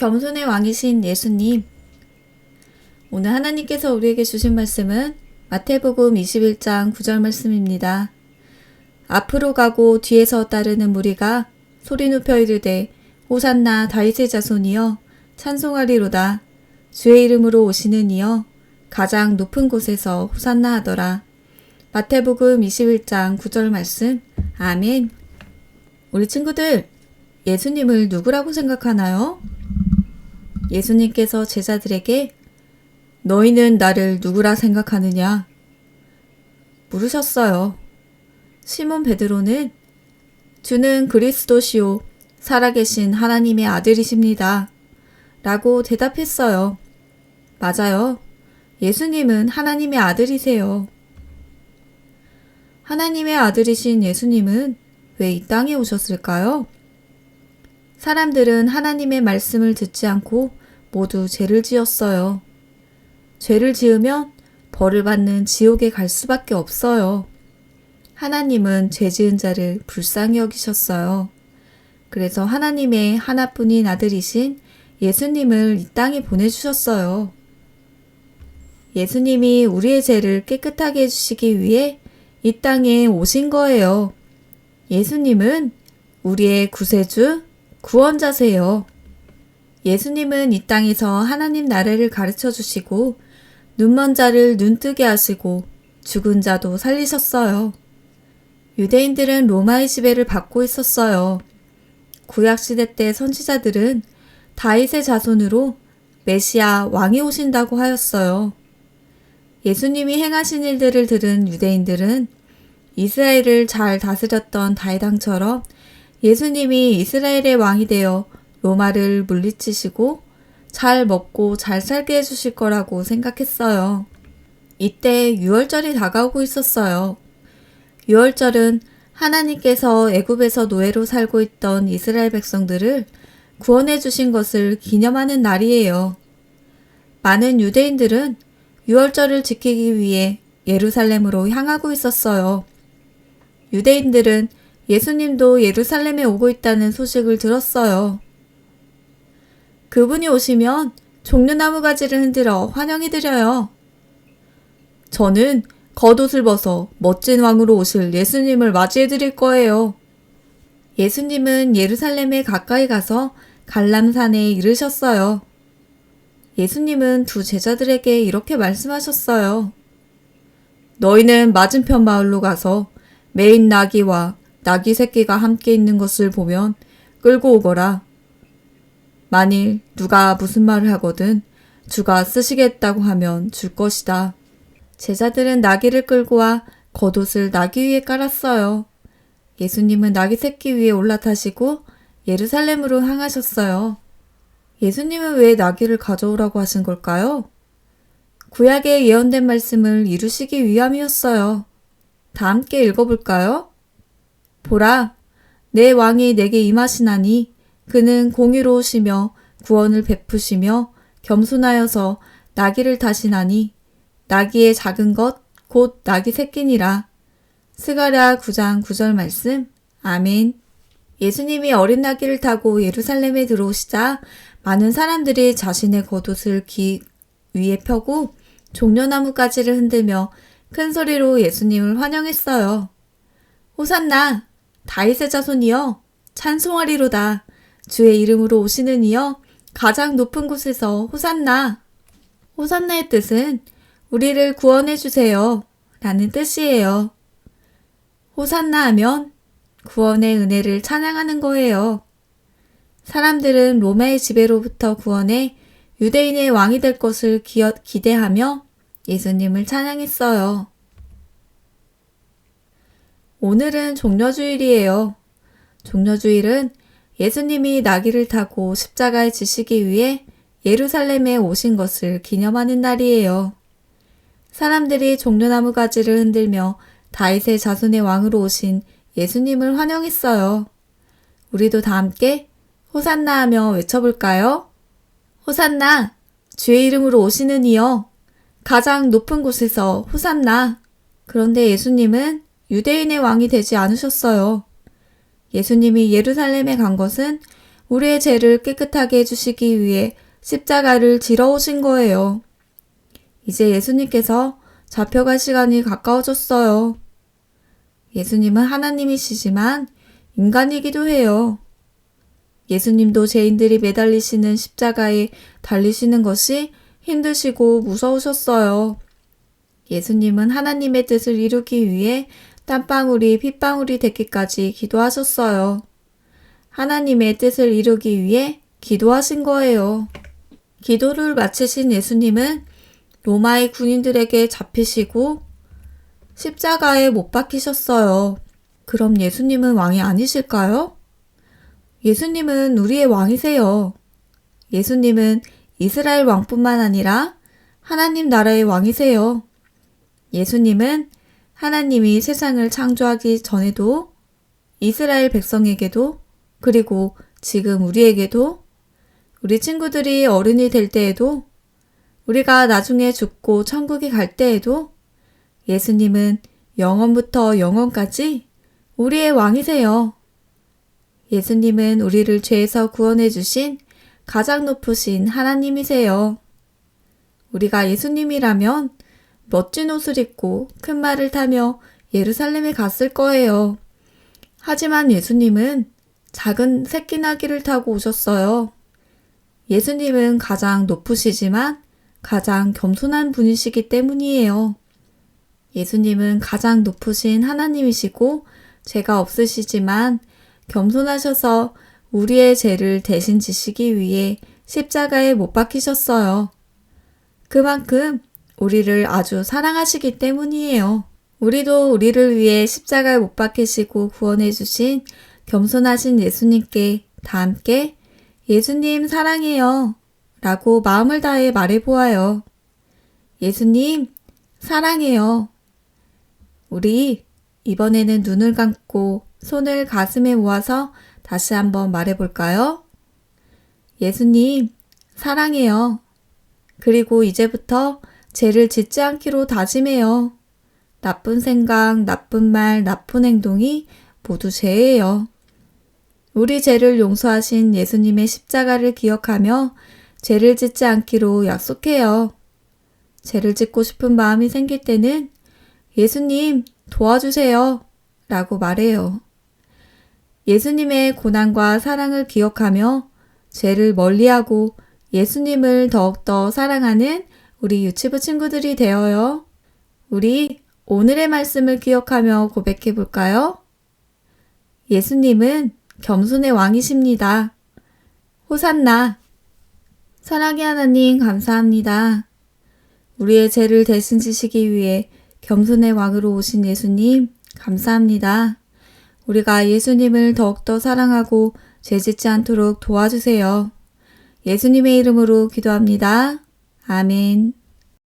겸손의 왕이신 예수님, 오늘 하나님께서 우리에게 주신 말씀은 마태복음 21장 9절 말씀입니다. 앞으로 가고 뒤에서 따르는 무리가 소리 높여 이르되 호산나 다윗의 자손이여 찬송하리로다. 주의 이름으로 오시는 이여 가장 높은 곳에서 호산나 하더라. 마태복음 21장 9절 말씀. 아멘. 우리 친구들, 예수님을 누구라고 생각하나요? 예수님께서 제자들에게 너희는 나를 누구라 생각하느냐? 물으셨어요. 시몬 베드로는 주는 그리스도시요 살아계신 하나님의 아들이십니다. 라고 대답했어요. 맞아요. 예수님은 하나님의 아들이세요. 하나님의 아들이신 예수님은 왜 이 땅에 오셨을까요? 사람들은 하나님의 말씀을 듣지 않고 모두 죄를 지었어요. 죄를 지으면 벌을 받는 지옥에 갈 수밖에 없어요. 하나님은 죄 지은 자를 불쌍히 여기셨어요. 그래서 하나님의 하나뿐인 아들이신 예수님을 이 땅에 보내주셨어요. 예수님이 우리의 죄를 깨끗하게 해주시기 위해 이 땅에 오신 거예요. 예수님은 우리의 구세주, 구원자세요. 예수님은 이 땅에서 하나님 나라를 가르쳐 주시고 눈먼 자를 눈뜨게 하시고 죽은 자도 살리셨어요. 유대인들은 로마의 지배를 받고 있었어요. 구약시대 때 선지자들은 다윗의 자손으로 메시아 왕이 오신다고 하였어요. 예수님이 행하신 일들을 들은 유대인들은 이스라엘을 잘 다스렸던 다윗 왕처럼 예수님이 이스라엘의 왕이 되어 로마를 물리치시고 잘 먹고 잘 살게 해주실 거라고 생각했어요. 이때 유월절이 다가오고 있었어요. 유월절은 하나님께서 애굽에서 노예로 살고 있던 이스라엘 백성들을 구원해 주신 것을 기념하는 날이에요. 많은 유대인들은 유월절을 지키기 위해 예루살렘으로 향하고 있었어요. 유대인들은 예수님도 예루살렘에 오고 있다는 소식을 들었어요. 그분이 오시면 종려나무 가지를 흔들어 환영해드려요. 저는 겉옷을 벗어 멋진 왕으로 오실 예수님을 맞이해드릴 거예요. 예수님은 예루살렘에 가까이 가서 갈람산에 이르셨어요. 예수님은 두 제자들에게 이렇게 말씀하셨어요. 너희는 맞은편 마을로 가서 매인 나귀와 나귀 새끼가 함께 있는 것을 보면 끌고 오거라. 만일 누가 무슨 말을 하거든 주가 쓰시겠다고 하면 줄 것이다. 제자들은 나귀를 끌고 와 겉옷을 나귀 위에 깔았어요. 예수님은 나귀 새끼 위에 올라타시고 예루살렘으로 향하셨어요. 예수님은 왜 나귀를 가져오라고 하신 걸까요? 구약에 예언된 말씀을 이루시기 위함이었어요. 다 함께 읽어볼까요? 보라, 내 왕이 내게 임하시나니 그는 공의로우시며 구원을 베푸시며 겸손하여서 나귀를 타시나니 나귀의 작은 것 곧 나귀 새끼니라. 스가랴 9장 9절 말씀. 아멘. 예수님이 어린 나귀를 타고 예루살렘에 들어오시자 많은 사람들이 자신의 겉옷을 기 위에 펴고 종려나무 가지를 흔들며 큰 소리로 예수님을 환영했어요. 호산나 다윗의 자손이여 찬송하리로다. 주의 이름으로 오시는 이여 가장 높은 곳에서 호산나. 호산나의 뜻은 우리를 구원해 주세요 라는 뜻이에요. 호산나 하면 구원의 은혜를 찬양하는 거예요. 사람들은 로마의 지배로부터 구원해 유대인의 왕이 될 것을 기대하며 예수님을 찬양했어요. 오늘은 종려주일이에요. 종려주일은 예수님이 나귀를 타고 십자가에 지시기 위해 예루살렘에 오신 것을 기념하는 날이에요. 사람들이 종려나무 가지를 흔들며 다윗의 자손의 왕으로 오신 예수님을 환영했어요. 우리도 다 함께 호산나 하며 외쳐볼까요? 호산나, 주의 이름으로 오시는 이여, 가장 높은 곳에서 호산나. 그런데 예수님은 유대인의 왕이 되지 않으셨어요. 예수님이 예루살렘에 간 것은 우리의 죄를 깨끗하게 해주시기 위해 십자가를 지러 오신 거예요. 이제 예수님께서 잡혀갈 시간이 가까워졌어요. 예수님은 하나님이시지만 인간이기도 해요. 예수님도 죄인들이 매달리시는 십자가에 달리시는 것이 힘드시고 무서우셨어요. 예수님은 하나님의 뜻을 이루기 위해 땀방울이 핏방울이 되기까지 기도하셨어요. 하나님의 뜻을 이루기 위해 기도하신 거예요. 기도를 마치신 예수님은 로마의 군인들에게 잡히시고 십자가에 못 박히셨어요. 그럼 예수님은 왕이 아니실까요? 예수님은 우리의 왕이세요. 예수님은 이스라엘 왕뿐만 아니라 하나님 나라의 왕이세요. 예수님은 하나님이 세상을 창조하기 전에도 이스라엘 백성에게도 그리고 지금 우리에게도 우리 친구들이 어른이 될 때에도 우리가 나중에 죽고 천국에 갈 때에도 예수님은 영원부터 영원까지 우리의 왕이세요. 예수님은 우리를 죄에서 구원해 주신 가장 높으신 하나님이세요. 우리가 예수님이라면 멋진 옷을 입고 큰 말을 타며 예루살렘에 갔을 거예요. 하지만 예수님은 작은 새끼나귀를 타고 오셨어요. 예수님은 가장 높으시지만 가장 겸손한 분이시기 때문이에요. 예수님은 가장 높으신 하나님이시고 죄가 없으시지만 겸손하셔서 우리의 죄를 대신 지시기 위해 십자가에 못 박히셨어요. 그만큼 우리를 아주 사랑하시기 때문이에요. 우리도 우리를 위해 십자가에 못 박히시고 구원해 주신 겸손하신 예수님께 다 함께 예수님 사랑해요 라고 마음을 다해 말해보아요. 예수님 사랑해요. 우리 이번에는 눈을 감고 손을 가슴에 모아서 다시 한번 말해볼까요? 예수님 사랑해요. 그리고 이제부터 죄를 짓지 않기로 다짐해요. 나쁜 생각, 나쁜 말, 나쁜 행동이 모두 죄예요. 우리 죄를 용서하신 예수님의 십자가를 기억하며 죄를 짓지 않기로 약속해요. 죄를 짓고 싶은 마음이 생길 때는 예수님 도와주세요 라고 말해요. 예수님의 고난과 사랑을 기억하며 죄를 멀리하고 예수님을 더욱더 사랑하는 우리 유치부 친구들이 되어요. 우리 오늘의 말씀을 기억하며 고백해 볼까요? 예수님은 겸손의 왕이십니다. 호산나. 사랑의 하나님 감사합니다. 우리의 죄를 대신 지시기 위해 겸손의 왕으로 오신 예수님 감사합니다. 우리가 예수님을 더욱더 사랑하고 죄짓지 않도록 도와주세요. 예수님의 이름으로 기도합니다. 아멘.